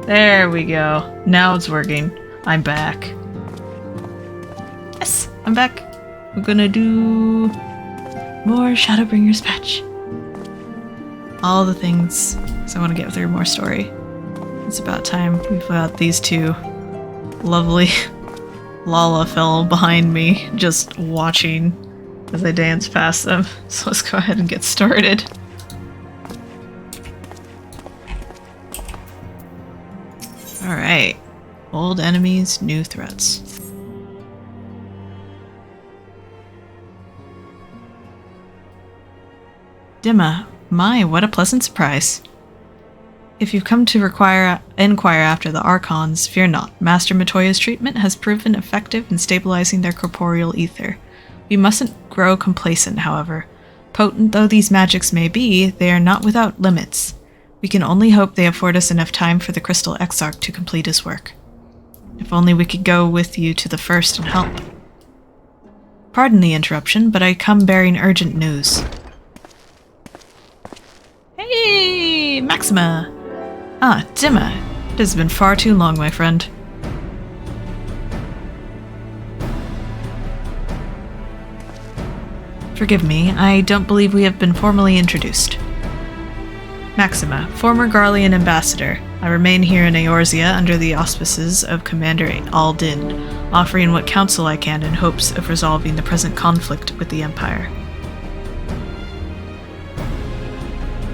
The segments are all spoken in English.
There we go. Now it's working. I'm back. Yes, I'm back. We're gonna do more Shadowbringers patch. All the things, because I want to get through more story. It's about time. We've got these two lovely Lalafell behind me, just watching as I dance past them. So let's go ahead and get started. Alright. Old enemies, new threats. Dimma, my, what a pleasant surprise. If you've come to inquire after the Archons, fear not. Master Matoya's treatment has proven effective in stabilizing their corporeal ether. We mustn't grow complacent, however. Potent though these magics may be, they are not without limits. We can only hope they afford us enough time for the Crystal Exarch to complete his work. If only we could go with you to the first and help. Pardon the interruption, but I come bearing urgent news. Hey, Maxima! Ah, Dimma. It has been far too long, my friend. Forgive me, I don't believe we have been formally introduced. Maxima, former Garlean ambassador. I remain here in Eorzea under the auspices of Commander Aldin, offering what counsel I can in hopes of resolving the present conflict with the Empire.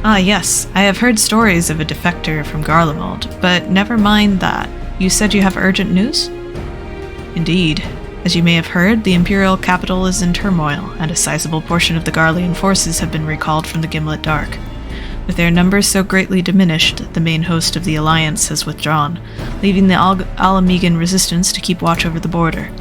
Ah yes, I have heard stories of a defector from Garlemald, but never mind that. You said you have urgent news? Indeed. As you may have heard, the Imperial capital is in turmoil, and a sizable portion of the Garlean forces have been recalled from the Gimlet Dark. With their numbers so greatly diminished, the main host of the Alliance has withdrawn, leaving the Alamegan resistance to keep watch over the border.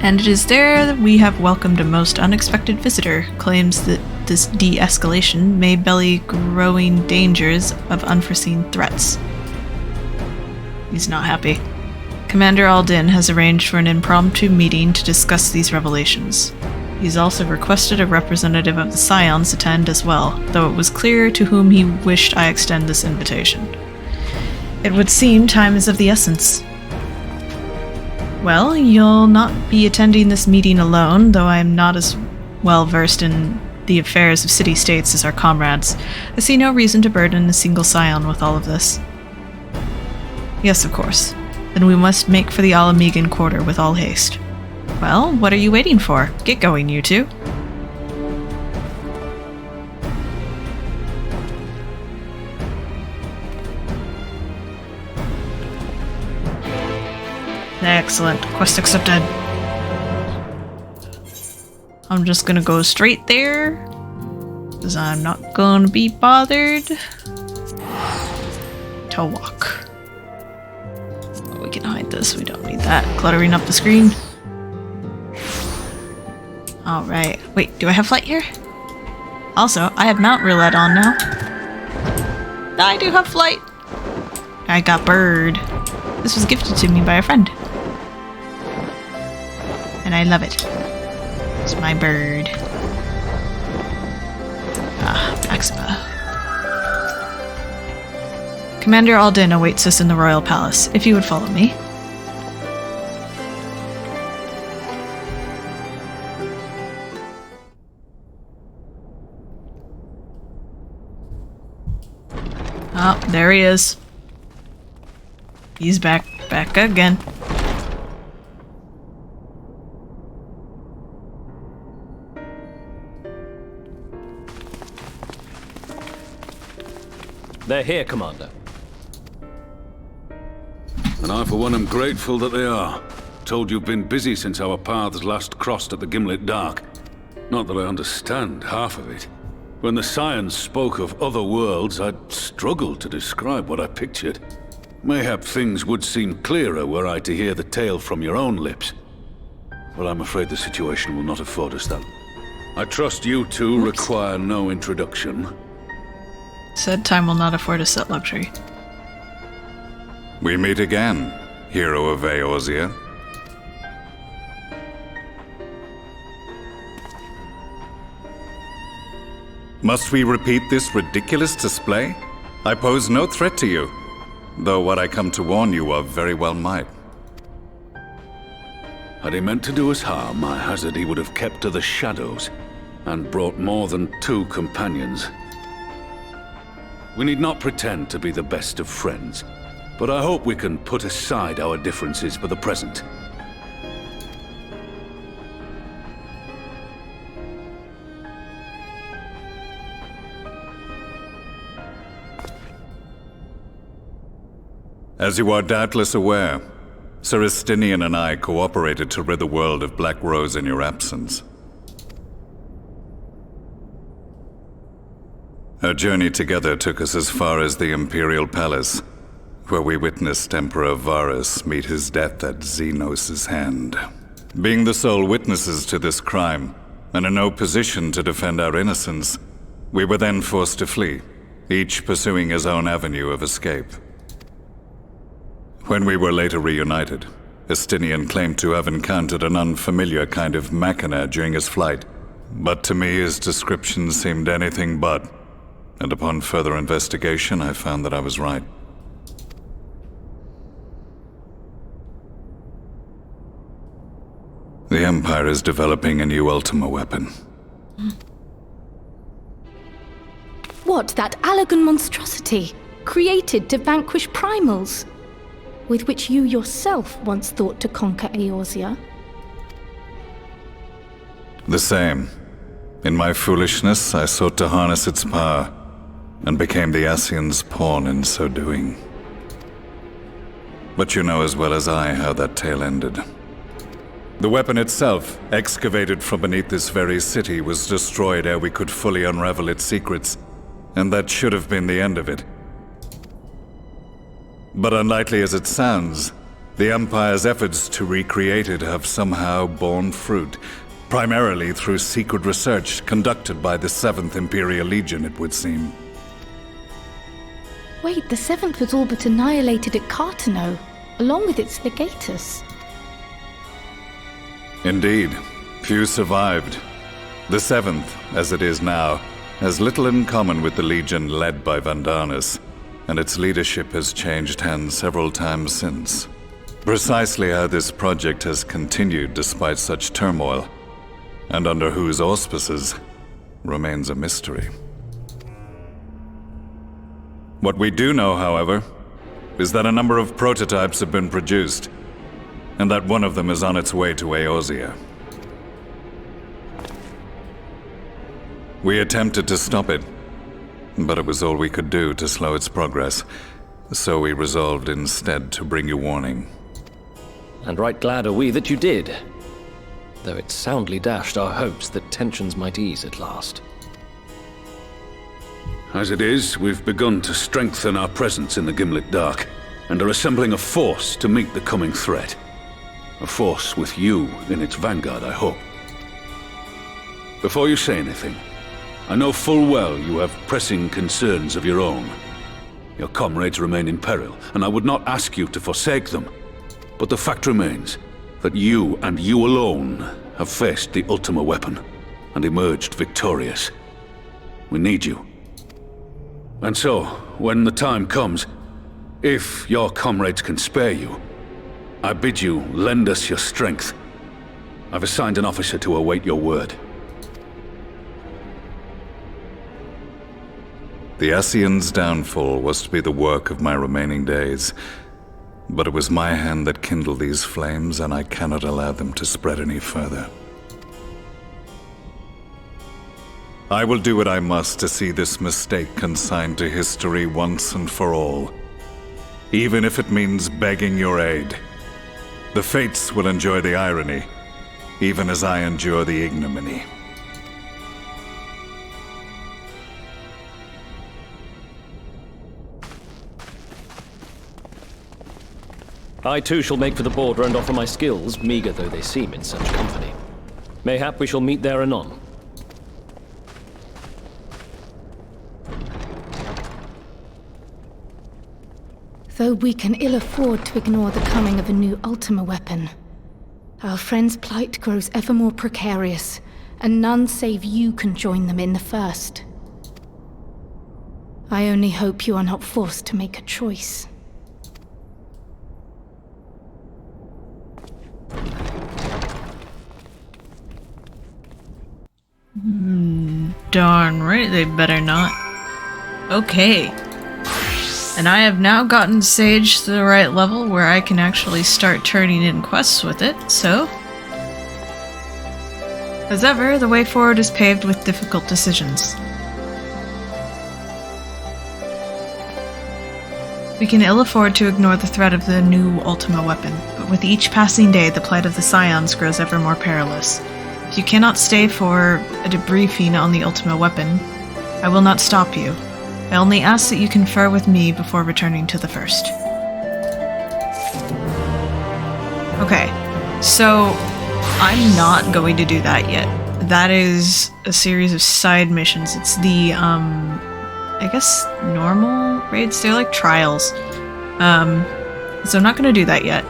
And it is there that we have welcomed a most unexpected visitor, claims that this de-escalation may belly growing dangers of unforeseen threats. He's not happy. Commander Aldin has arranged for an impromptu meeting to discuss these revelations. He's also requested a representative of the Scions attend as well, though it was clear to whom he wished I extend this invitation. It would seem time is of the essence. Well, you'll not be attending this meeting alone, though I am not as well versed in the affairs of city-states as our comrades. I see no reason to burden a single Scion with all of this. Yes, of course. Then we must make for the Alamegan quarter with all haste. Well, what are you waiting for? Get going, you two. Excellent. Quest accepted. I'm just gonna go straight there, because I'm not gonna be bothered to walk. We can hide this, we don't need that. Cluttering up the screen. Alright. Wait, do I have flight here? Also, I have Mount Roulette on now. I do have flight! I got bird. This was gifted to me by a friend. And I love it. It's my bird. Ah, Maxima. Commander Aldin awaits us in the Royal Palace, if you would follow me. Oh, there he is. He's back again. They're here, Commander. And I, for one, am grateful that they are. Told you've been busy since our paths last crossed at the Gimlet Dark. Not that I understand half of it. When the Scions spoke of other worlds, I'd struggled to describe what I pictured. Mayhap things would seem clearer were I to hear the tale from your own lips. Well, I'm afraid the situation will not afford us that. I trust you two require no introduction. Said time will not afford us that luxury. We meet again, hero of Eorzea. Must we repeat this ridiculous display? I pose no threat to you, though what I come to warn you of very well might. Had he meant to do us harm, I hazard he would have kept to the shadows, and brought more than 2 companions. We need not pretend to be the best of friends, but I hope we can put aside our differences for the present. As you are doubtless aware, Sir Estinian and I cooperated to rid the world of Black Rose in your absence. Our journey together took us as far as the Imperial Palace, where we witnessed Emperor Varus meet his death at Xenos' hand. Being the sole witnesses to this crime, and in no position to defend our innocence, we were then forced to flee, each pursuing his own avenue of escape. When we were later reunited, Estinian claimed to have encountered an unfamiliar kind of machina during his flight, but to me his description seemed anything but, and upon further investigation I found that I was right. The Empire is developing a new Ultima weapon. What, that Allagan monstrosity, created to vanquish primals? With which you yourself once thought to conquer Eorzea? The same. In my foolishness, I sought to harness its power, and became the Ascian's pawn in so doing. But you know as well as I how that tale ended. The weapon itself, excavated from beneath this very city, was destroyed ere we could fully unravel its secrets, and that should have been the end of it. But unlikely as it sounds, the Empire's efforts to recreate it have somehow borne fruit, primarily through secret research conducted by the 7th Imperial Legion, it would seem. Wait, the 7th was all but annihilated at Cartano, along with its legatus. Indeed, few survived. The 7th, as it is now, has little in common with the Legion led by Vandanis, and its leadership has changed hands several times since. Precisely how this project has continued despite such turmoil, and under whose auspices, remains a mystery. What we do know, however, is that a number of prototypes have been produced, and that one of them is on its way to Eorzea. We attempted to stop it, but it was all we could do to slow its progress, so we resolved instead to bring you warning. And right glad are we that you did, though it soundly dashed our hopes that tensions might ease at last. As it is, we've begun to strengthen our presence in the Gimlet Dark, and are assembling a force to meet the coming threat. A force with you in its vanguard, I hope. Before you say anything, I know full well you have pressing concerns of your own. Your comrades remain in peril, and I would not ask you to forsake them. But the fact remains that you, and you alone, have faced the Ultima weapon, and emerged victorious. We need you. And so, when the time comes, if your comrades can spare you, I bid you lend us your strength. I've assigned an officer to await your word. The Ascian's downfall was to be the work of my remaining days, but it was my hand that kindled these flames, and I cannot allow them to spread any further. I will do what I must to see this mistake consigned to history once and for all, even if it means begging your aid. The Fates will enjoy the irony, even as I endure the ignominy. I too shall make for the border and offer my skills, meager though they seem in such company. Mayhap we shall meet there anon. Though we can ill afford to ignore the coming of a new Ultima weapon, our friend's plight grows ever more precarious, and none save you can join them in the first. I only hope you are not forced to make a choice. Darn right, they better not. Okay. And I have now gotten Sage to the right level where I can actually start turning in quests with it, so... As ever, the way forward is paved with difficult decisions. We can ill afford to ignore the threat of the new Ultima weapon, but with each passing day, the plight of the Scions grows ever more perilous. If you cannot stay for a debriefing on the Ultima weapon, I will not stop you. I only ask that you confer with me before returning to the first. Okay, so I'm not going to do that yet. That is a series of side missions. It's the, I guess, normal raids? They're like trials. So I'm not going to do that yet.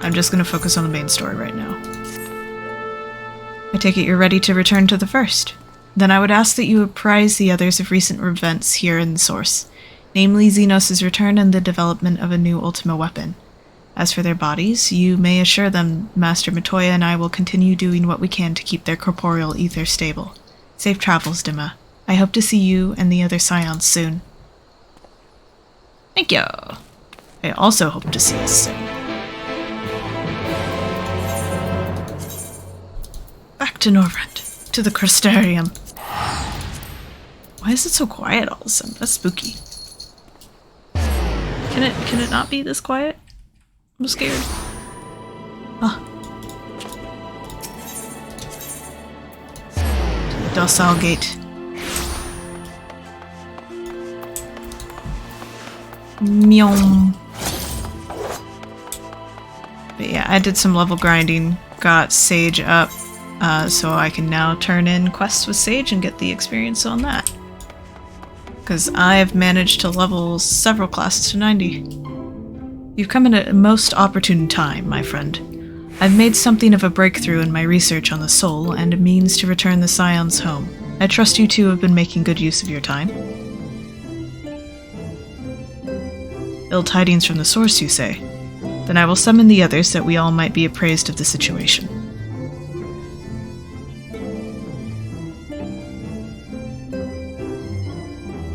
I'm just going to focus on the main story right now. I take it you're ready to return to the first. Then I would ask that you apprise the others of recent events here in the source, namely Xenos' return and the development of a new Ultima weapon. As for their bodies, you may assure them Master Matoya and I will continue doing what we can to keep their corporeal ether stable. Safe travels, Dima. I hope to see you and the other Scions soon. Thank you. I also hope to see us soon. Back to Norvrend, to the Crystarium. Why is it so quiet all of a sudden? That's spooky. Can it not be this quiet? I'm scared. Ah. To the docile gate. Meow. But yeah, I did some level grinding, got Sage up, so I can now turn in quests with Sage and get the experience on that. Because I've managed to level several classes to 90. You've come at a most opportune time, my friend. I've made something of a breakthrough in my research on the soul, and a means to return the Scions home. I trust you two have been making good use of your time. Ill tidings from the source, you say? Then I will summon the others that we all might be appraised of the situation.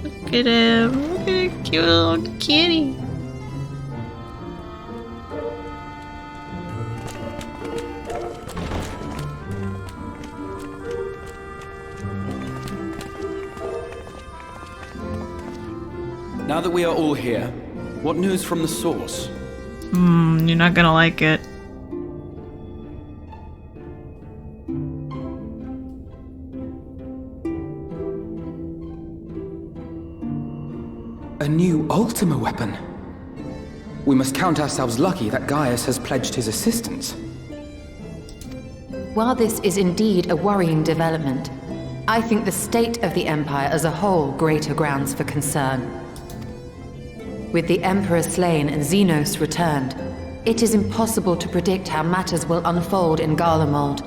Look at him. Look at a cute little kitty. Now that we are all here, what news from the source? You're not gonna like it. A new Ultima weapon? We must count ourselves lucky that Gaius has pledged his assistance. While this is indeed a worrying development, I think the state of the Empire as a whole greater grounds for concern. With the Emperor slain and Xenos returned, it is impossible to predict how matters will unfold in Garlemald.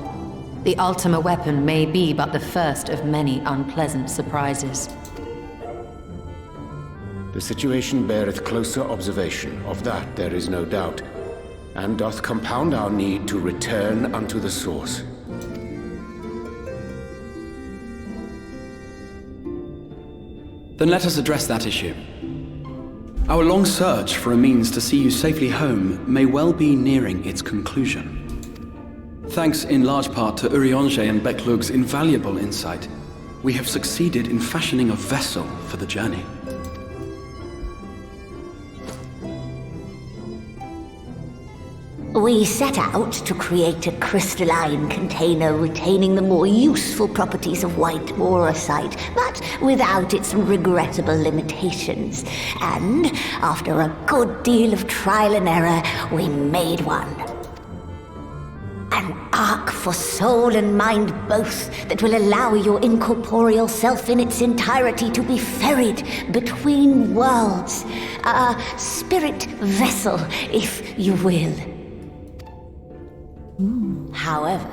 The Ultima weapon may be but the first of many unpleasant surprises. The situation beareth closer observation, of that there is no doubt, and doth compound our need to return unto the source. Then let us address that issue. Our long search for a means to see you safely home may well be nearing its conclusion. Thanks in large part to Urianger and Beklug's invaluable insight, we have succeeded in fashioning a vessel for the journey. We set out to create a crystalline container retaining the more useful properties of white morosite, but without its regrettable limitations. And after a good deal of trial and error, we made one. An ark for soul and mind both that will allow your incorporeal self in its entirety to be ferried between worlds. A spirit vessel, if you will. However?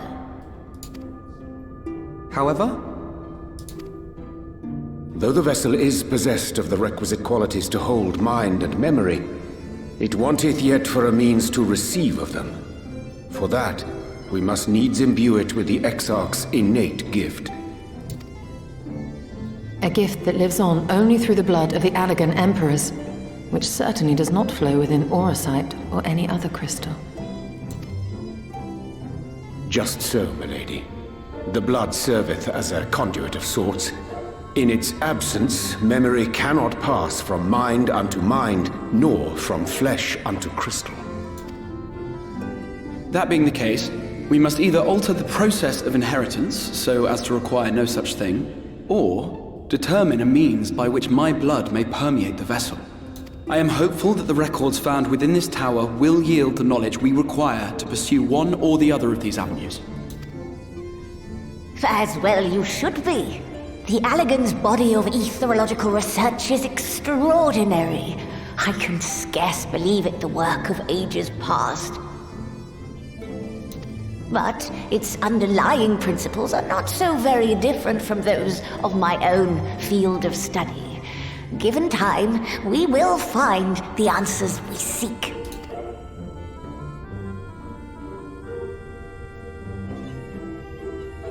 Though the vessel is possessed of the requisite qualities to hold mind and memory, it wanteth yet for a means to receive of them. For that, we must needs imbue it with the Exarch's innate gift. A gift that lives on only through the blood of the Allagan Emperors, which certainly does not flow within auracite or any other crystal. Just so, milady. The blood serveth as a conduit of sorts. In its absence, memory cannot pass from mind unto mind, nor from flesh unto crystal. That being the case, we must either alter the process of inheritance so as to require no such thing, or determine a means by which my blood may permeate the vessel. I am hopeful that the records found within this tower will yield the knowledge we require to pursue one or the other of these avenues. As well you should be. The Allagan's body of etherological research is extraordinary. I can scarce believe it the work of ages past. But its underlying principles are not so very different from those of my own field of study. Given time, we will find the answers we seek.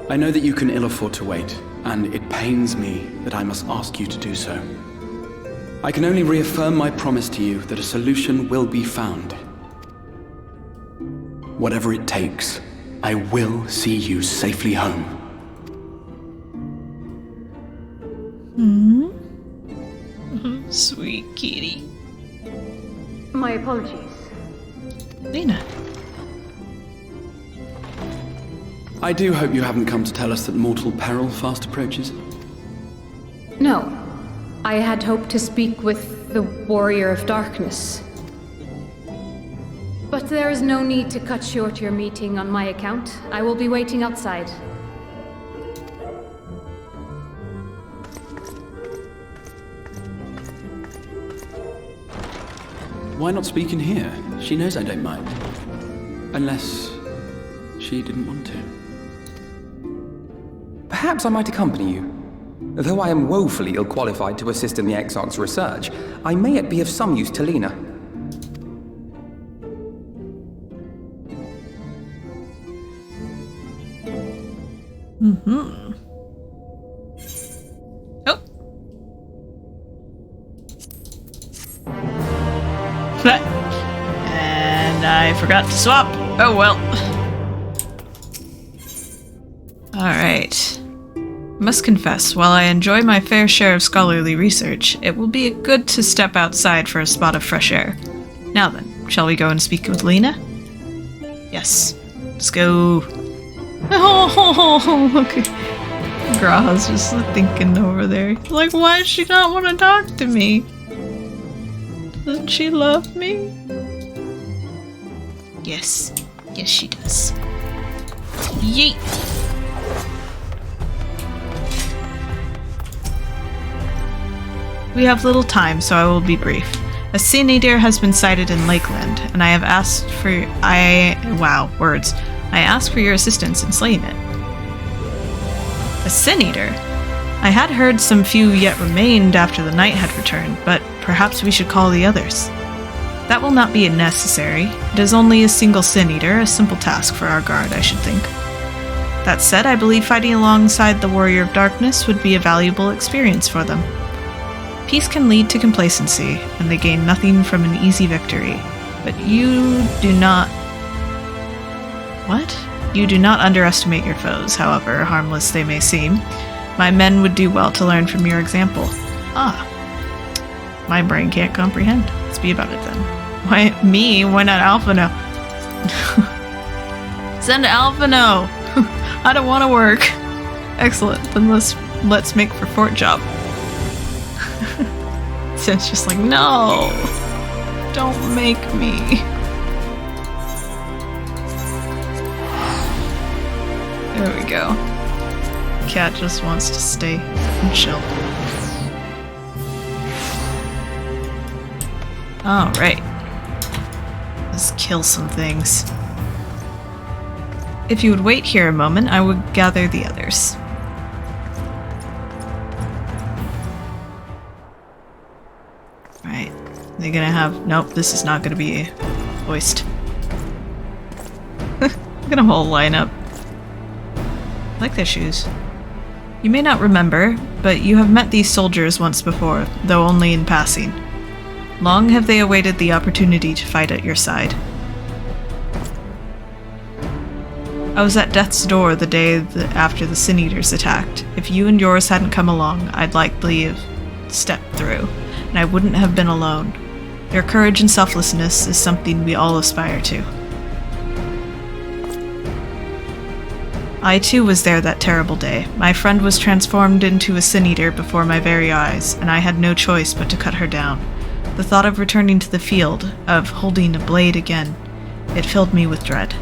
I know that you can ill afford to wait, and it pains me that I must ask you to do so. I can only reaffirm my promise to you that a solution will be found. Whatever it takes, I will see you safely home. Sweet kitty. My apologies. Lena. I do hope you haven't come to tell us that mortal peril fast approaches. No. I had hoped to speak with the Warrior of Darkness. But there is no need to cut short your meeting on my account. I will be waiting outside. Why not speak in here? She knows I don't mind. Unless she didn't want to. Perhaps I might accompany you. Though I am woefully ill-qualified to assist in the Exarch's research, I may yet be of some use to Lena. Oh. And I forgot to swap. Oh well. Alright. Must confess, while I enjoy my fair share of scholarly research, it will be good to step outside for a spot of fresh air. Now then, shall we go and speak with Lena? Yes. Let's go. Oh, look at Graha's just thinking over there. He's like, why does she not want to talk to me? Doesn't she love me? Yes. Yes, she does. Yeet! We have little time, so I will be brief. A sin eater has been sighted in Lakeland, and I have asked for I ask for your assistance in slaying it. A sin eater? I had heard some few yet remained after the night had returned, but perhaps we should call the others. That will not be necessary. It is only a single sin eater, a simple task for our guard, I should think. That said, I believe fighting alongside the Warrior of Darkness would be a valuable experience for them. Peace can lead to complacency, and they gain nothing from an easy victory. But you do not... What? You do not underestimate your foes, however harmless they may seem. My men would do well to learn from your example. Ah. My brain can't comprehend. Let's be about it then. Why me? Why not Alphino? Send Alphino! I don't want to work. Excellent. Then let's make for Fort Job. So it's just like, no! Don't make me. There we go. Cat just wants to stay and chill. Alright. Let's kill some things. If you would wait here a moment, I would gather the others. Right. They're gonna have... Nope, this is not gonna be voiced. Look at them all line up. I like their shoes. You may not remember, but you have met these soldiers once before, though only in passing. Long have they awaited the opportunity to fight at your side. I was at death's door the day after the Sin Eaters attacked. If you and yours hadn't come along, I'd likely have stepped through, and I wouldn't have been alone. Your courage and selflessness is something we all aspire to. I too was there that terrible day. My friend was transformed into a Sin Eater before my very eyes, and I had no choice but to cut her down. The thought of returning to the field, of holding a blade again, it filled me with dread.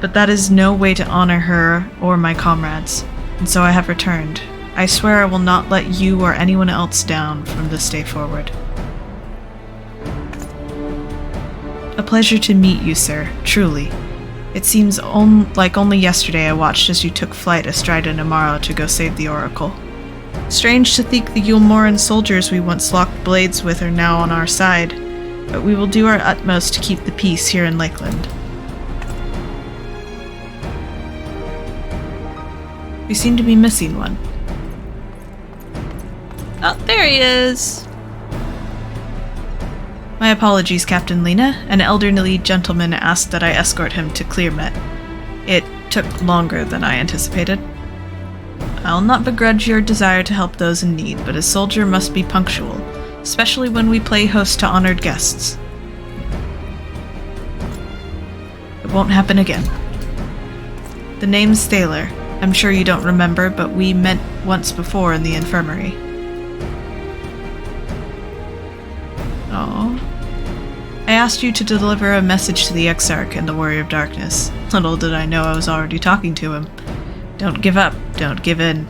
But that is no way to honor her or my comrades, and so I have returned. I swear I will not let you or anyone else down from this day forward. A pleasure to meet you, sir, truly. It seems like only yesterday I watched as you took flight astride an Amaro to go save the Oracle. Strange to think the Yulmoran soldiers we once locked blades with are now on our side, but we will do our utmost to keep the peace here in Lakeland. We seem to be missing one. Oh, there he is! My apologies, Captain Lena. An elderly gentleman asked that I escort him to Clearmet. It took longer than I anticipated. I'll not begrudge your desire to help those in need, but a soldier must be punctual, especially when we play host to honored guests. It won't happen again. The name's Thaler. I'm sure you don't remember, but we met once before in the infirmary. Oh. I asked you to deliver a message to the Exarch and the Warrior of Darkness. Little did I know I was already talking to him. Don't give up, don't give in.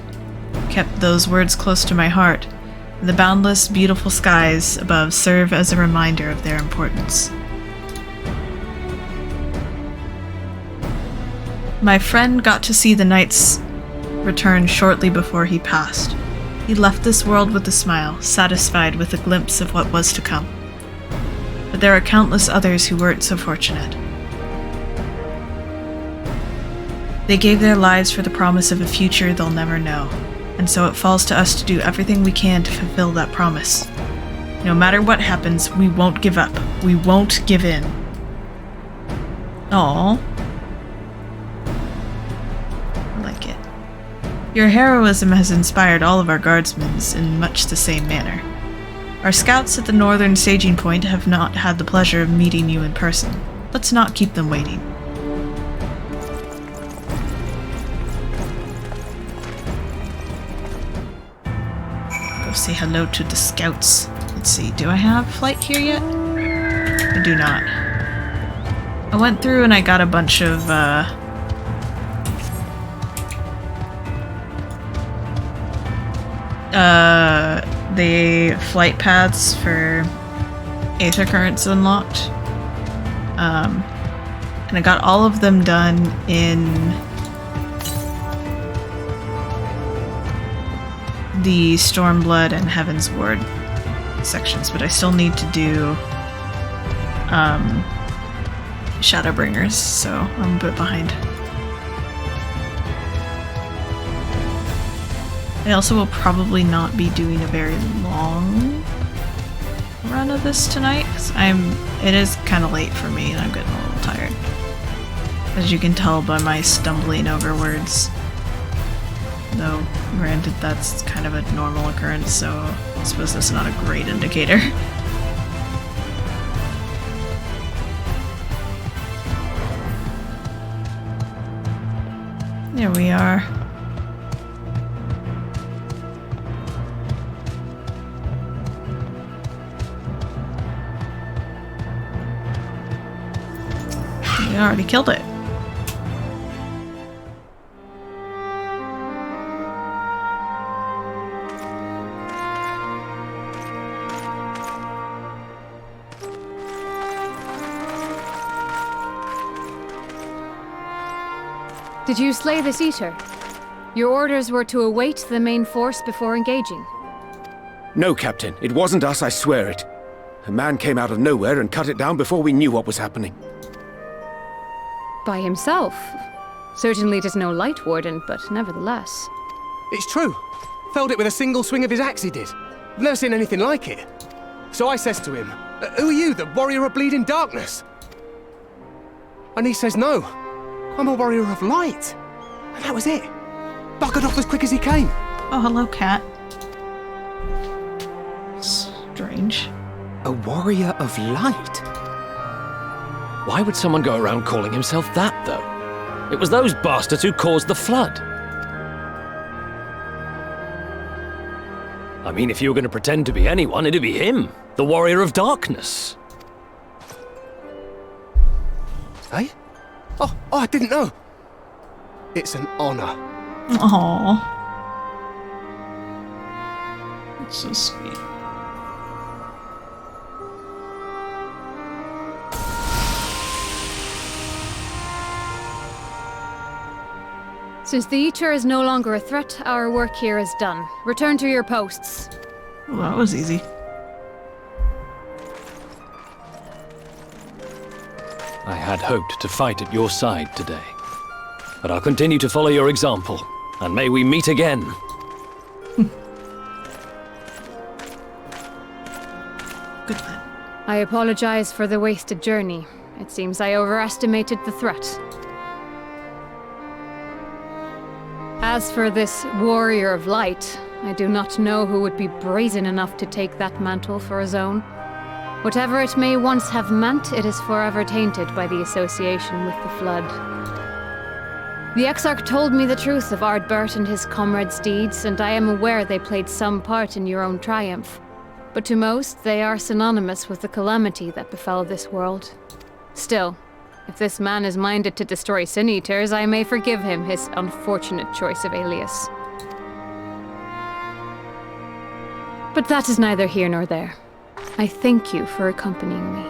Kept those words close to my heart, and the boundless, beautiful skies above serve as a reminder of their importance. My friend got to see the knight's return shortly before he passed. He left this world with a smile, satisfied with a glimpse of what was to come. But there are countless others who weren't so fortunate. They gave their lives for the promise of a future they'll never know, and so it falls to us to do everything we can to fulfill that promise. No matter what happens, we won't give up. We won't give in. Aww. I like it. Your heroism has inspired all of our guardsmen in much the same manner. Our scouts at the northern staging point have not had the pleasure of meeting you in person. Let's not keep them waiting. Go say hello to the scouts. Let's see, do I have flight here yet? I do not. I went through and I got a bunch of, the flight paths for Aether Currents unlocked. And I got all of them done in the Stormblood and Heaven's Ward sections, but I still need to do Shadowbringers, so I'm a bit behind. I also will probably not be doing a very long run of this tonight, because it is kind of late for me and I'm getting a little tired. As you can tell by my stumbling over words. Though, granted, that's kind of a normal occurrence, so I suppose that's not a great indicator. There we are. We already killed it. Did you slay this Eater? Your orders were to await the main force before engaging. No, Captain. It wasn't us, I swear it. A man came out of nowhere and cut it down before we knew what was happening. By himself? Certainly it is no light warden, but nevertheless. It's true. Felled it with a single swing of his axe, he did. I've never seen anything like it. So I says to him, "Who are you, the warrior of bleeding darkness?" And he says, "No, I'm a warrior of light." And that was it. Buggered off as quick as he came. Oh, hello, cat. Strange. A warrior of light? Why would someone go around calling himself that, though? It was those bastards who caused the flood. I mean, if you were going to pretend to be anyone, it'd be him, the Warrior of Darkness. Eh? Oh, I didn't know. It's an honor. Aww. That's so sweet. Since the Eater is no longer a threat, our work here is done. Return to your posts. Well, that was easy. I had hoped to fight at your side today. But I'll continue to follow your example, and may we meet again. Good lad. I apologize for the wasted journey. It seems I overestimated the threat. As for this Warrior of Light, I do not know who would be brazen enough to take that mantle for his own. Whatever it may once have meant, it is forever tainted by the association with the Flood. The Exarch told me the truth of Ardbert and his comrades' deeds, and I am aware they played some part in your own triumph. But to most, they are synonymous with the calamity that befell this world. Still, if this man is minded to destroy Sin Eaters, I may forgive him his unfortunate choice of alias. But that is neither here nor there. I thank you for accompanying me.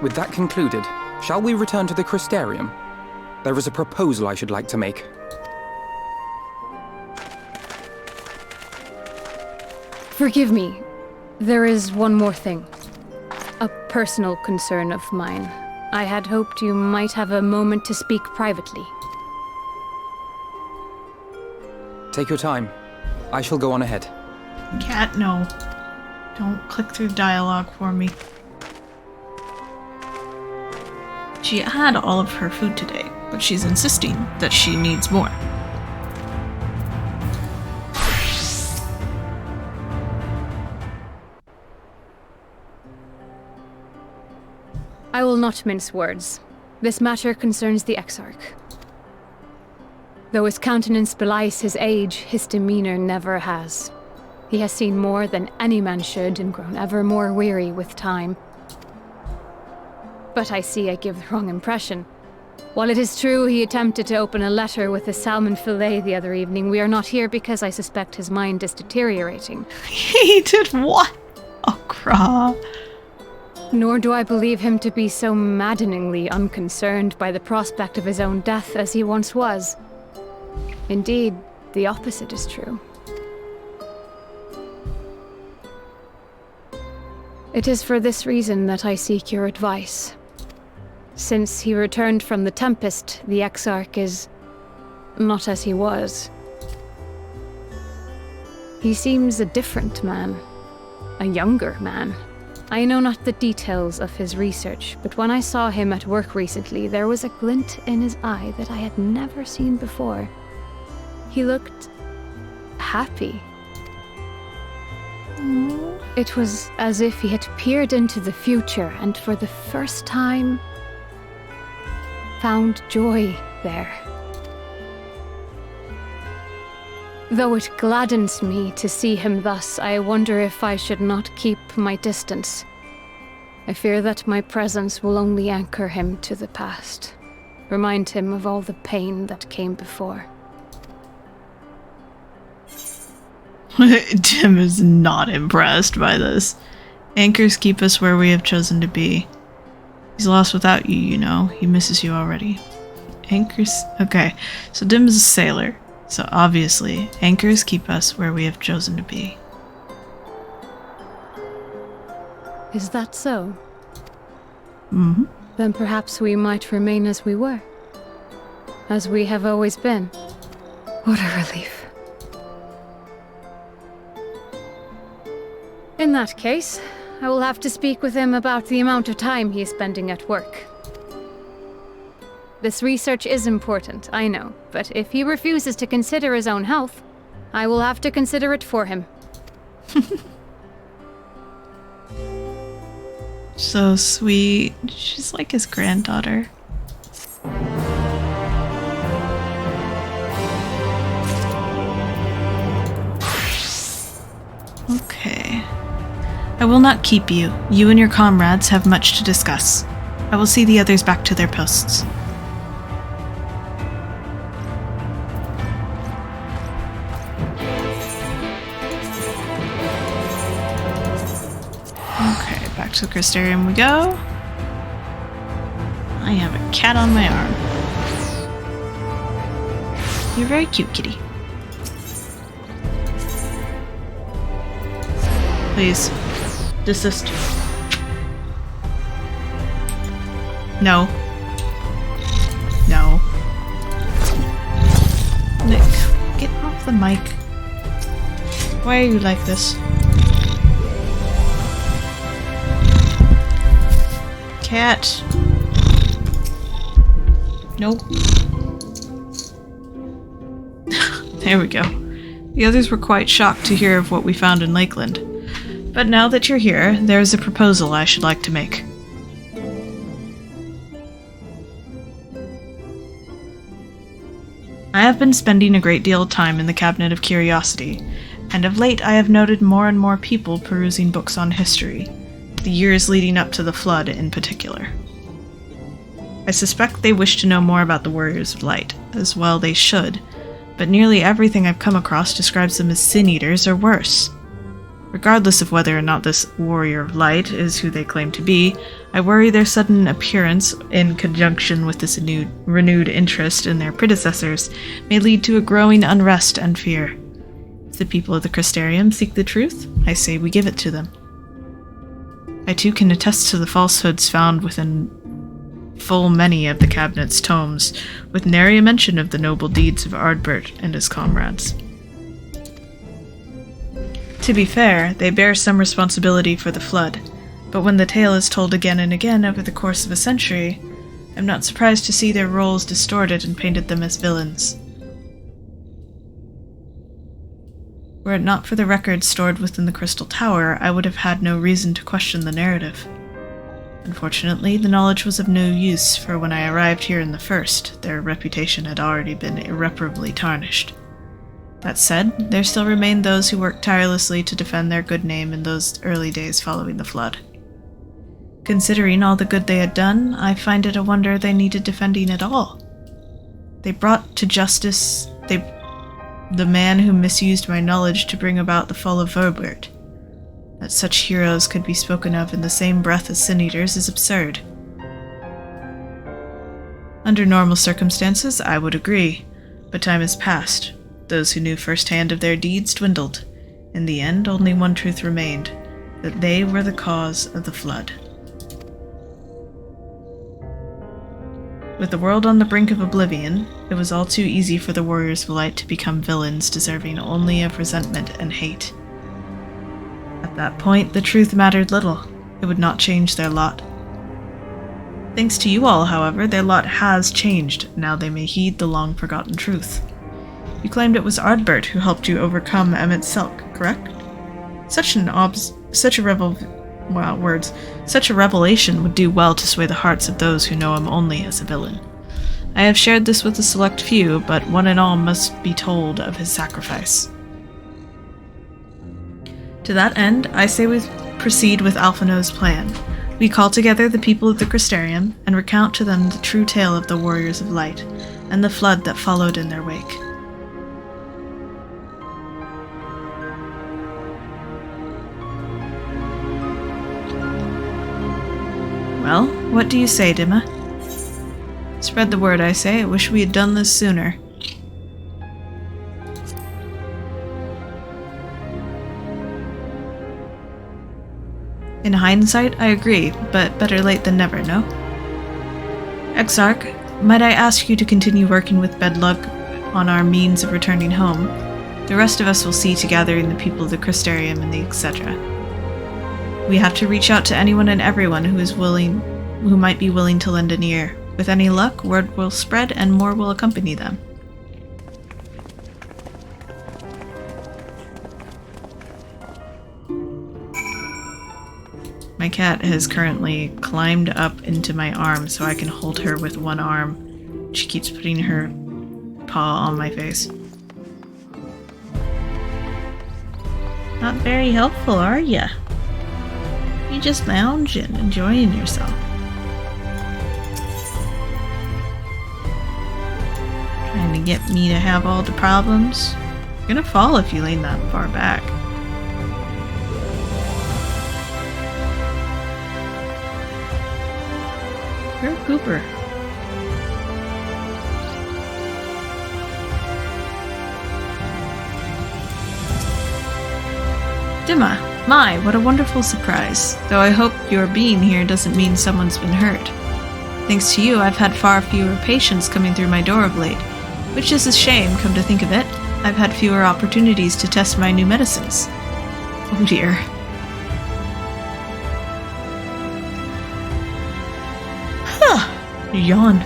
With that concluded, shall we return to the Crystarium? There is a proposal I should like to make. Forgive me. There is one more thing. A personal concern of mine. I had hoped you might have a moment to speak privately. Take your time. I shall go on ahead. Cat, no. Don't click through dialogue for me. She had all of her food today, but she's insisting that she needs more. I will not mince words. This matter concerns the Exarch. Though his countenance belies his age, his demeanor never has. He has seen more than any man should and grown ever more weary with time. But I see I give the wrong impression. While it is true he attempted to open a letter with a salmon fillet the other evening, we are not here because I suspect his mind is deteriorating. He did what? Oh, crap. Nor do I believe him to be so maddeningly unconcerned by the prospect of his own death as he once was. Indeed, the opposite is true. It is for this reason that I seek your advice. Since he returned from the Tempest, the Exarch is not as he was. He seems a different man, a younger man. I know not the details of his research, but when I saw him at work recently, there was a glint in his eye that I had never seen before. He looked happy. It was as if he had peered into the future and for the first time found joy there. Though it gladdens me to see him thus, I wonder if I should not keep my distance. I fear that my presence will only anchor him to the past, remind him of all the pain that came before. Tim is not impressed by this. Anchors keep us where we have chosen to be. He's lost without you, you know. He misses you already. Anchors... Okay, so Dim is a sailor. So obviously, anchors keep us where we have chosen to be. Is that so? Mm-hmm. Then perhaps we might remain as we were. As we have always been. What a relief. In that case, I will have to speak with him about the amount of time he is spending at work. This research is important, I know, but if he refuses to consider his own health, I will have to consider it for him. So sweet. She's like his granddaughter. Okay. I will not keep you. You and your comrades have much to discuss. I will see the others back to their posts. Okay, back to the Crystarium we go. I have a cat on my arm. You're very cute, kitty. Please. Desist. No. No. Nick, get off the mic. Why are you like this? Cat. Nope. There we go. The others were quite shocked to hear of what we found in Lakeland. But now that you're here, there is a proposal I should like to make. I have been spending a great deal of time in the Cabinet of Curiosity, and of late I have noted more and more people perusing books on history, the years leading up to the Flood in particular. I suspect they wish to know more about the Warriors of Light, as well they should, but nearly everything I've come across describes them as sin-eaters or worse. Regardless of whether or not this Warrior of Light is who they claim to be, I worry their sudden appearance, in conjunction with this renewed interest in their predecessors, may lead to a growing unrest and fear. If the people of the Crystarium seek the truth, I say we give it to them. I too can attest to the falsehoods found within full many of the Cabinet's tomes, with nary a mention of the noble deeds of Ardbert and his comrades. To be fair, they bear some responsibility for the Flood, but when the tale is told again and again over the course of a century, I'm not surprised to see their roles distorted and painted them as villains. Were it not for the records stored within the Crystal Tower, I would have had no reason to question the narrative. Unfortunately, the knowledge was of no use, for when I arrived here in the first, their reputation had already been irreparably tarnished. That said, there still remained those who worked tirelessly to defend their good name in those early days following the Flood. Considering all the good they had done, I find it a wonder they needed defending at all. They brought to justice the man who misused my knowledge to bring about the fall of Verbert. That such heroes could be spoken of in the same breath as sin-eaters is absurd. Under normal circumstances, I would agree, but time has passed. Those who knew firsthand of their deeds dwindled. In the end, only one truth remained, that they were the cause of the Flood. With the world on the brink of oblivion, it was all too easy for the Warriors of Light to become villains deserving only of resentment and hate. At that point, the truth mattered little. It would not change their lot. Thanks to you all, however, their lot has changed. Now they may heed the long-forgotten truth. You claimed it was Ardbert who helped you overcome Emmett Silk, correct? Such a revelation would do well to sway the hearts of those who know him only as a villain. I have shared this with a select few, but one and all must be told of his sacrifice. To that end, I say we proceed with Alphino's plan. We call together the people of the Crystarium and recount to them the true tale of the Warriors of Light, and the Flood that followed in their wake. Well, what do you say, Dimma? Spread the word, I say. I wish we had done this sooner. In hindsight, I agree, but better late than never, no? Exarch, might I ask you to continue working with Bedlug on our means of returning home? The rest of us will see to gathering the people of the Crystarium and the etc. We have to reach out to anyone and everyone who might be willing to lend an ear. With any luck, word will spread and more will accompany them. My cat has currently climbed up into my arm so I can hold her with one arm. She keeps putting her paw on my face. Not very helpful, are ya? You just lounging, enjoying yourself. Trying to get me to have all the problems? You're gonna fall if you lean that far back. You're a pooper. Dimma, my, what a wonderful surprise. Though I hope your being here doesn't mean someone's been hurt. Thanks to you, I've had far fewer patients coming through my door of late. Which is a shame, come to think of it. I've had fewer opportunities to test my new medicines. Oh dear. Yawn.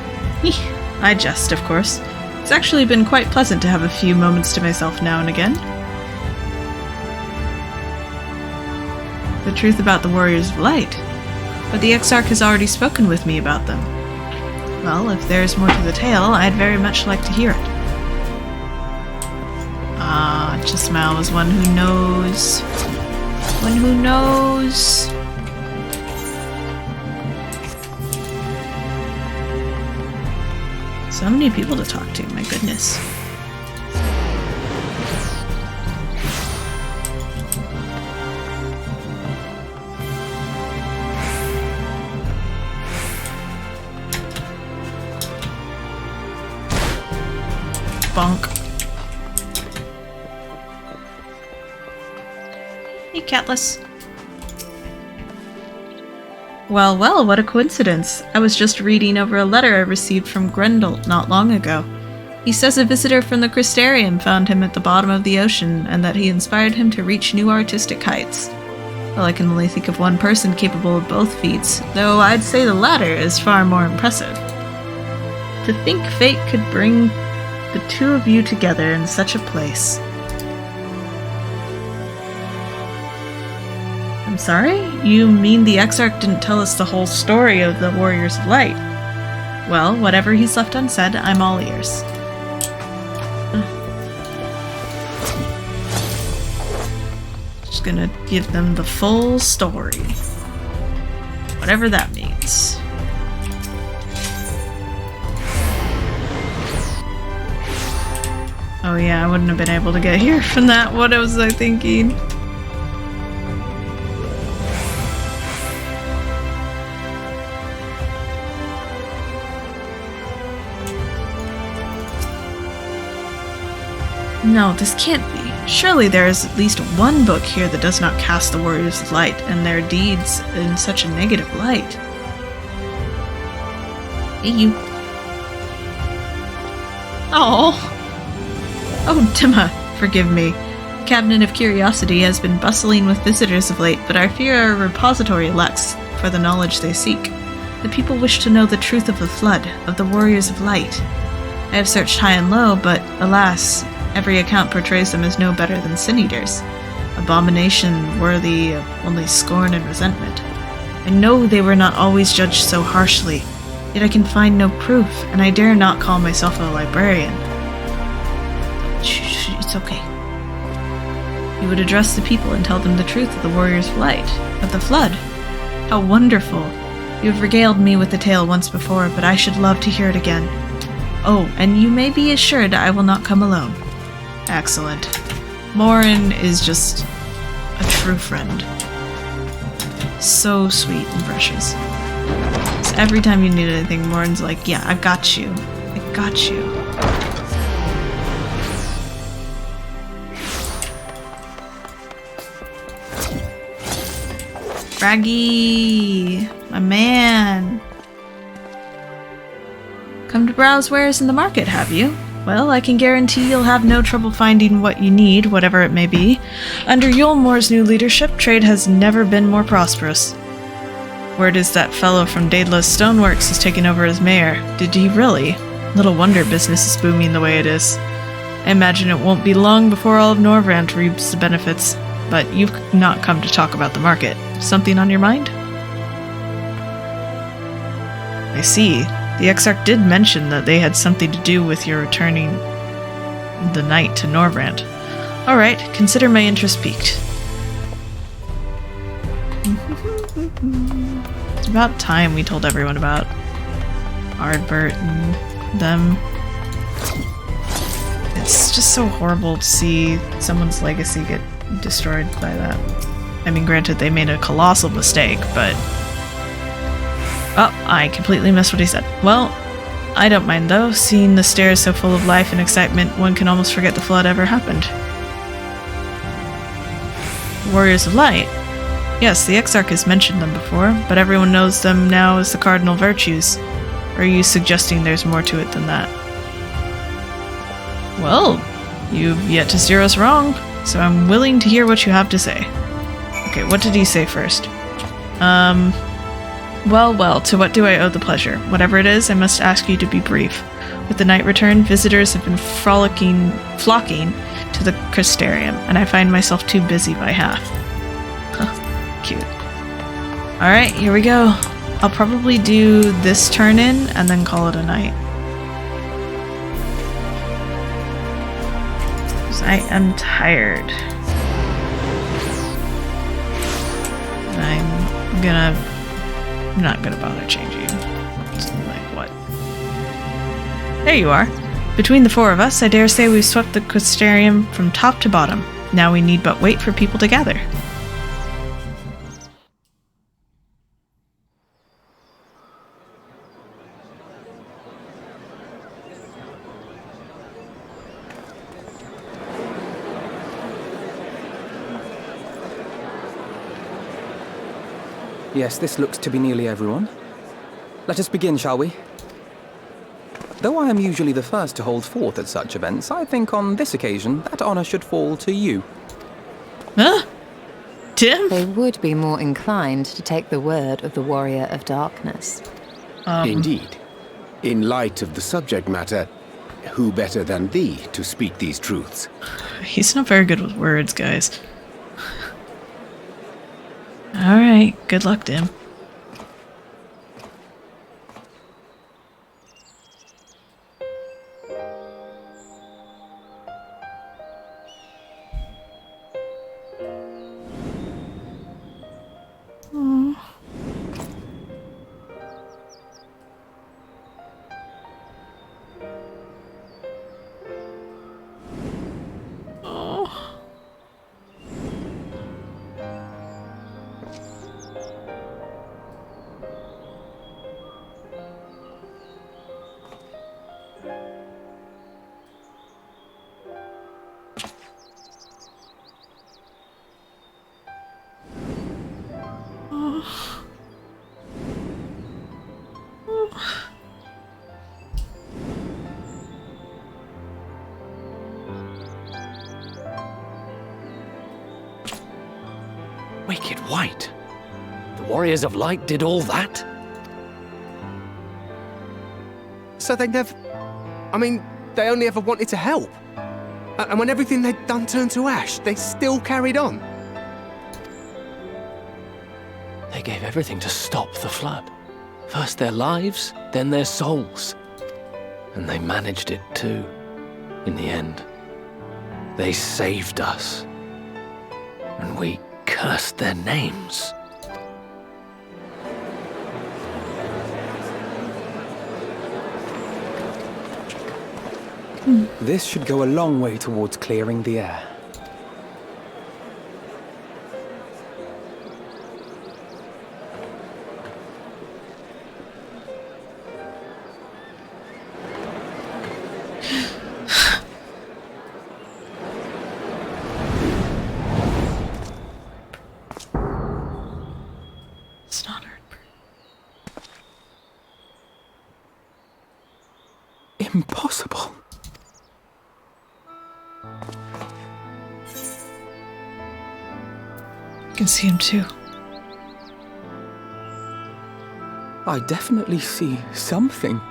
I jest, of course. It's actually been quite pleasant to have a few moments to myself now and again. The truth about the Warriors of Light. But the Exarch has already spoken with me about them. Well, if there's more to the tale, I'd very much like to hear it. Ah, Chismal was one who knows. One who knows. So many people to talk to, my goodness. Bonk. Hey, Catless. Well, well, what a coincidence. I was just reading over a letter I received from Grendel not long ago. He says a visitor from the Crystarium found him at the bottom of the ocean and that he inspired him to reach new artistic heights. Well, I can only think of one person capable of both feats, though I'd say the latter is far more impressive. To think fate could bring the two of you together in such a place. I'm sorry? You mean the Exarch didn't tell us the whole story of the Warriors of Light? Well, whatever he's left unsaid, I'm all ears. Just gonna give them the full story. Whatever that means. Oh yeah, I wouldn't have been able to get here from that. What was I thinking? No, this can't be. Surely there is at least one book here that does not cast the Warriors of Light and their deeds in such a negative light. Hey, you. Oh. Oh, Dimma, forgive me. The Cabinet of Curiosity has been bustling with visitors of late, but I fear our repository lacks for the knowledge they seek. The people wish to know the truth of the Flood, of the Warriors of Light. I have searched high and low, but, alas, every account portrays them as no better than sin-eaters. Abomination worthy of only scorn and resentment. I know they were not always judged so harshly, yet I can find no proof, and I dare not call myself a librarian. Shh, it's okay. You would address the people and tell them the truth of the Warriors of Light, of the Flood. How wonderful! You have regaled me with the tale once before, but I should love to hear it again. Oh, and you may be assured I will not come alone. Excellent. Morin is just a true friend. So sweet and precious. So every time you need anything, Morin's like, yeah, I got you. I got you. Fraggy, my man. Come to browse wares in the market, have you? Well, I can guarantee you'll have no trouble finding what you need, whatever it may be. Under Yulmore's new leadership, trade has never been more prosperous. Word is that fellow from Daedalus Stoneworks is taking over as mayor. Did he really? Little wonder business is booming the way it is. I imagine it won't be long before all of Norvrant reaps the benefits. But you've not come to talk about the market. Something on your mind? I see. The Exarch did mention that they had something to do with your returning the knight to Norvrant. Alright, consider my interest piqued. It's about time we told everyone about Ardbert and them. It's just so horrible to see someone's legacy get destroyed by that. I mean, granted, they made a colossal mistake, but... Oh, I completely missed what he said. Well, I don't mind though. Seeing the stairs so full of life and excitement, one can almost forget the flood ever happened. Warriors of Light? Yes, the Exarch has mentioned them before, but everyone knows them now as the Cardinal Virtues. Or are you suggesting there's more to it than that? Well, you've yet to steer us wrong, so I'm willing to hear what you have to say. Okay, what did he say first? Well, to what do I owe the pleasure? Whatever it is, I must ask you to be brief. With the night return, visitors have been flocking to the Crystarium, and I find myself too busy by half. Huh, cute. Alright, here we go. I'll probably do this turn in, and then call it a night. Because I am tired. I'm not gonna bother changing. Something like what? There you are. Between the four of us, I dare say we've swept the Crystarium from top to bottom. Now we need but wait for people to gather. Yes, this looks to be nearly everyone. Let us begin, shall we? Though I am usually the first to hold forth at such events, I think on this occasion that honor should fall to you. Huh? Tim? They would be more inclined to take the word of the Warrior of Darkness. Indeed. In light of the subject matter, who better than thee to speak these truths? He's not very good with words, guys. Alright, good luck, Dim. Wicked White? The Warriors of Light did all that? So they never... I mean, they only ever wanted to help. And when everything they'd done turned to ash, they still carried on. They gave everything to stop the flood. First their lives, then their souls. And they managed it too, in the end. They saved us. And we cursed their names. This should go a long way towards clearing the air. impossible. You can see him too. I definitely see something.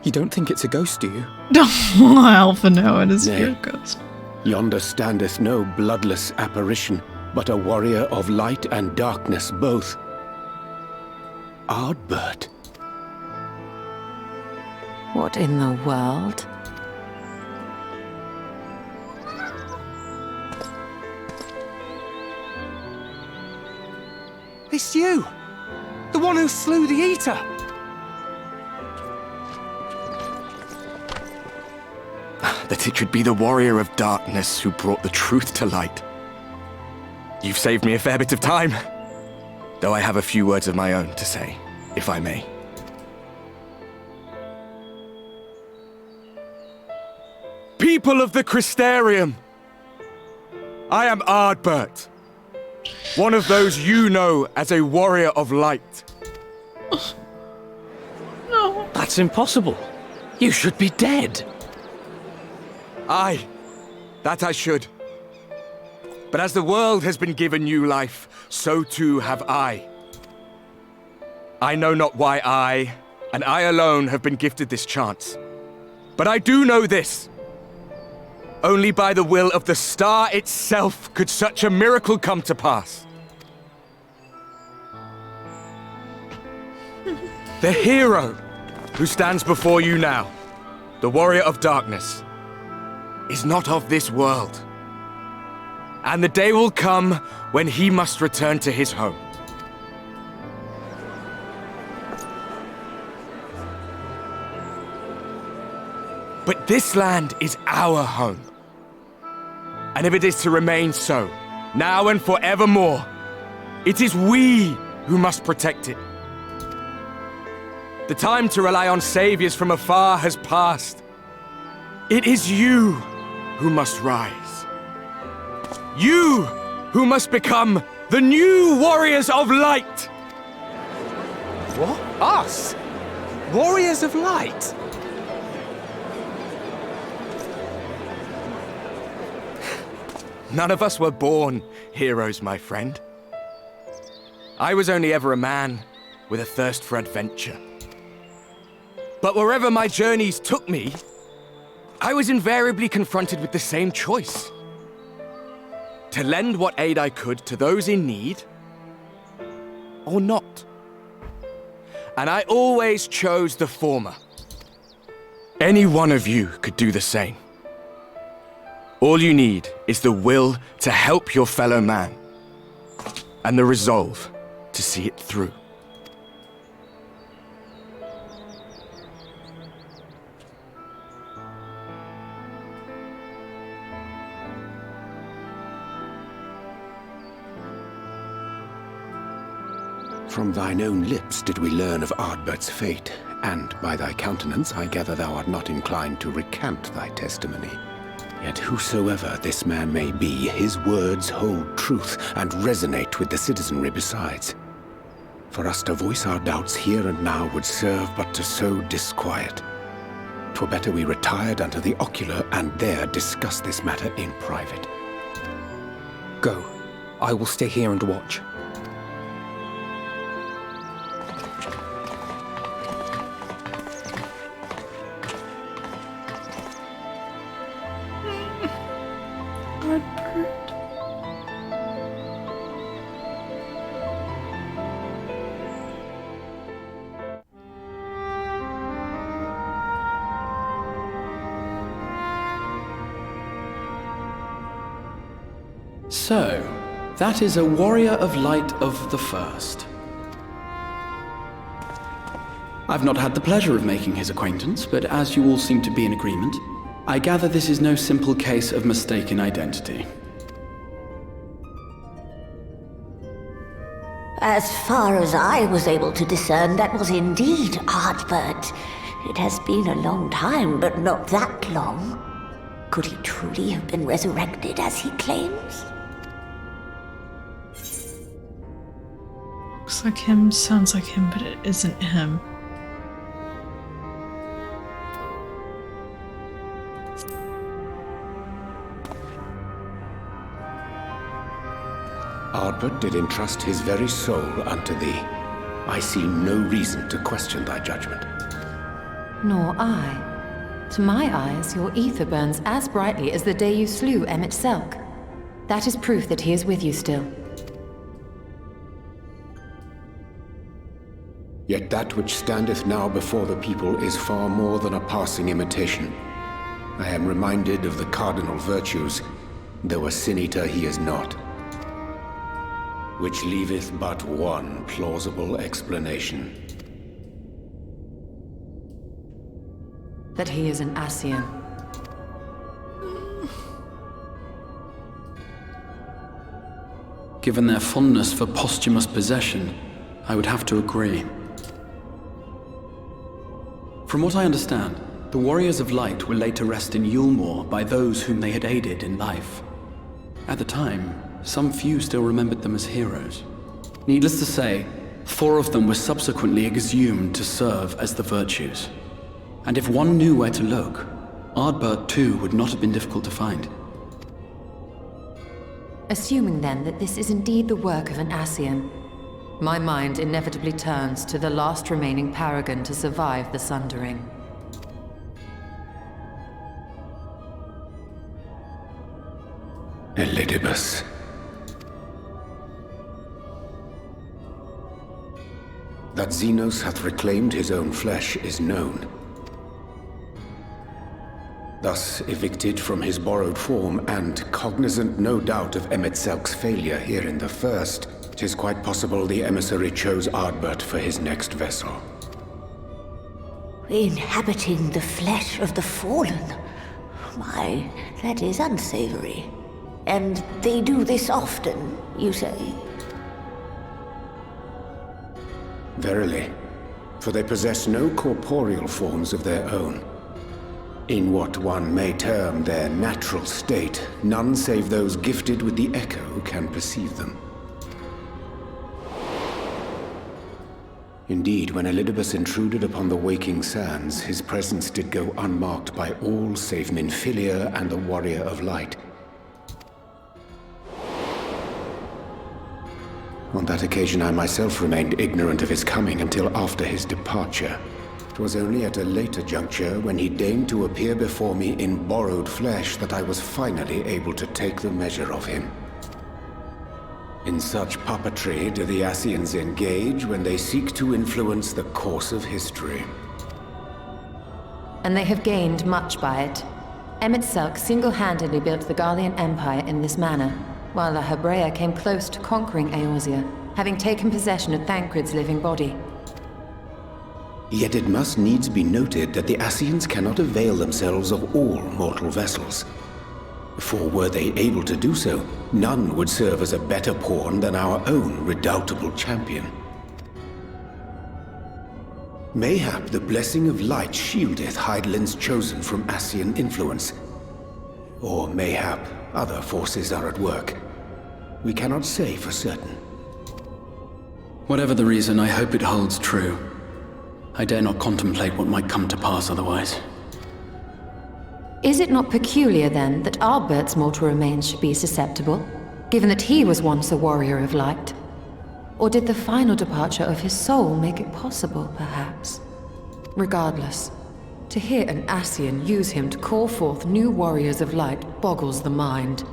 You don't think it's a ghost, do you? Alpha no, it is Nay. pure ghost. Yonder standeth no bloodless apparition, but a warrior of light and darkness both. Ardbert. What in the world? It's you! The one who slew the Eater! That it should be the warrior of darkness who brought the truth to light. You've saved me a fair bit of time, though I have a few words of my own to say, if I may. People of the Crystarium! I am Ardbert, one of those you know as a warrior of light. No. That's impossible. You should be dead. Aye, that I should. But as the world has been given new life, so too have I. I know not why I, and I alone, have been gifted this chance. But I do know this. Only by the will of the star itself could such a miracle come to pass. The hero who stands before you now, the warrior of darkness, is not of this world. And the day will come when he must return to his home. But this land is our home. And if it is to remain so, now and forevermore, it is we who must protect it. The time to rely on saviors from afar has passed. It is you who must rise. You who must become the new warriors of light. What? Us? Warriors of Light? None of us were born heroes, my friend. I was only ever a man with a thirst for adventure. But wherever my journeys took me, I was invariably confronted with the same choice. To lend what aid I could to those in need, or not. And I always chose the former. Any one of you could do the same. All you need is the will to help your fellow man, and the resolve to see it through. From thine own lips did we learn of Ardbert's fate, and by thy countenance I gather thou art not inclined to recant thy testimony. Yet whosoever this man may be, his words hold truth and resonate with the citizenry besides. For us to voice our doubts here and now would serve but to sow disquiet. 'Twere better we retired unto the ocular and there discuss this matter in private. Go. I will stay here and watch. So, that is a warrior of light of the first. I've not had the pleasure of making his acquaintance, but as you all seem to be in agreement, I gather this is no simple case of mistaken identity. As far as I was able to discern, that was indeed Ardbert. It has been a long time, but not that long. Could he truly have been resurrected as he claims? Looks like him, sounds like him, but it isn't him. Ardbert did entrust his very soul unto thee. I see no reason to question thy judgment. Nor I. To my eyes, your ether burns as brightly as the day you slew Emmett Selk. That is proof that he is with you still. Yet that which standeth now before the people is far more than a passing imitation. I am reminded of the cardinal virtues, though a sin-eater he is not. Which leaveth but one plausible explanation. That he is an Ascian. Given their fondness for posthumous possession, I would have to agree. From what I understand, the Warriors of Light were laid to rest in Yulmore by those whom they had aided in life. At the time, some few still remembered them as heroes. Needless to say, 4 of them were subsequently exhumed to serve as the virtues. And if one knew where to look, Ardbert too would not have been difficult to find. Assuming then that this is indeed the work of an Ascian, my mind inevitably turns to the last remaining paragon to survive the Sundering. Elidibus. That Xenos hath reclaimed his own flesh is known. Thus evicted from his borrowed form, and cognizant no doubt of Emmett Selk's failure here in the first, 'tis quite possible the emissary chose Ardbert for his next vessel. Inhabiting the flesh of the fallen? My, that is unsavory. And they do this often, you say? Verily, for they possess no corporeal forms of their own. In what one may term their natural state, none save those gifted with the echo can perceive them. Indeed, when Elidibus intruded upon the waking sands, his presence did go unmarked by all save Minfilia and the Warrior of Light. On that occasion I myself remained ignorant of his coming until after his departure. It was only at a later juncture, when he deigned to appear before me in borrowed flesh, that I was finally able to take the measure of him. In such puppetry do the Ascians engage when they seek to influence the course of history. And they have gained much by it. Emmett Selk single-handedly built the Garlean Empire in this manner, while the Hebrea came close to conquering Eorzea, having taken possession of Thancred's living body. Yet it must needs be noted that the Ascians cannot avail themselves of all mortal vessels. For were they able to do so, none would serve as a better pawn than our own redoubtable champion. Mayhap the blessing of light shieldeth Hydaelyn's chosen from Ascian influence. Or mayhap other forces are at work. We cannot say for certain. Whatever the reason, I hope it holds true. I dare not contemplate what might come to pass otherwise. Is it not peculiar, then, that Ardbert's mortal remains should be susceptible, given that he was once a warrior of light? Or did the final departure of his soul make it possible, perhaps? Regardless, to hear an Ascian use him to call forth new warriors of light boggles the mind.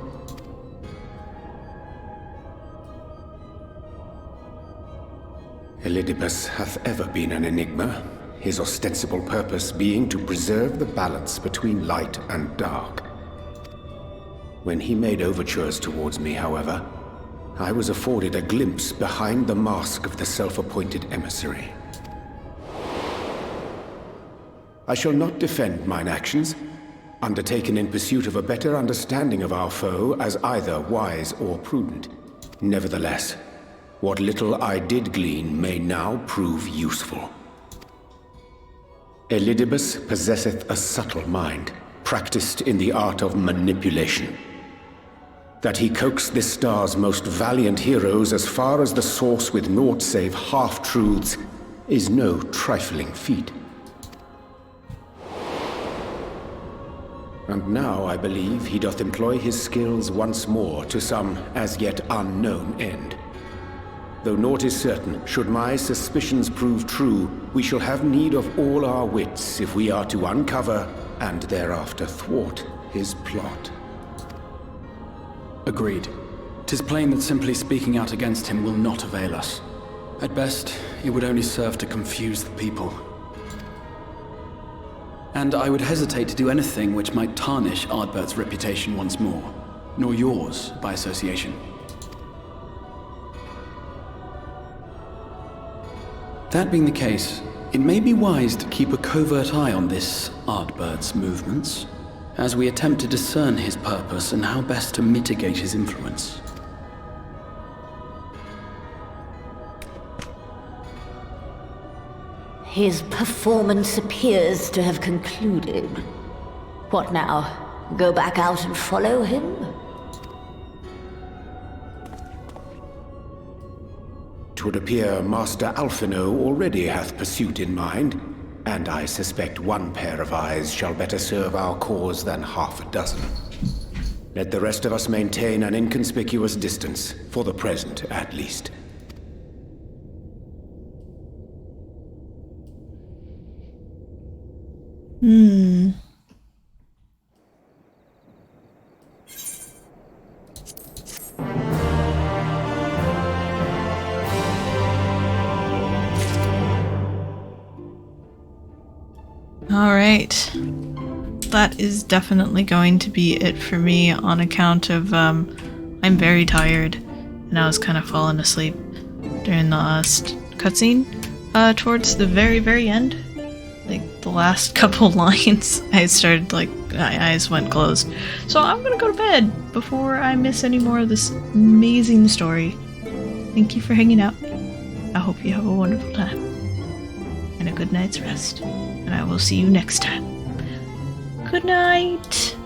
Elidibus hath ever been an enigma, his ostensible purpose being to preserve the balance between light and dark. When he made overtures towards me, however, I was afforded a glimpse behind the mask of the self-appointed emissary. I shall not defend mine actions, undertaken in pursuit of a better understanding of our foe, as either wise or prudent. Nevertheless, what little I did glean may now prove useful. Elidibus possesseth a subtle mind, practiced in the art of manipulation. That he coaxed this star's most valiant heroes as far as the source with naught save half-truths is no trifling feat. And now I believe he doth employ his skills once more to some as yet unknown end. Though naught is certain, should my suspicions prove true, we shall have need of all our wits if we are to uncover and thereafter thwart his plot. Agreed. 'Tis plain that simply speaking out against him will not avail us. At best, it would only serve to confuse the people. And I would hesitate to do anything which might tarnish Ardbert's reputation once more, nor yours by association. That being the case, it may be wise to keep a covert eye on this Ardbert's movements, as we attempt to discern his purpose and how best to mitigate his influence. His performance appears to have concluded. What now? Go back out and follow him? Twould appear Master Alphino already hath pursuit in mind, and I suspect one pair of eyes shall better serve our cause than half a dozen. Let the rest of us maintain an inconspicuous distance, for the present at least. Alright. That is definitely going to be it for me on account of, I'm very tired, and I was kind of falling asleep during the last cutscene. Towards the very, very end, like the last couple lines, I started, like, my eyes went closed. So I'm gonna go to bed before I miss any more of this amazing story. Thank you for hanging out. I hope you have a wonderful time. And a good night's rest. And I will see you next time. Good night!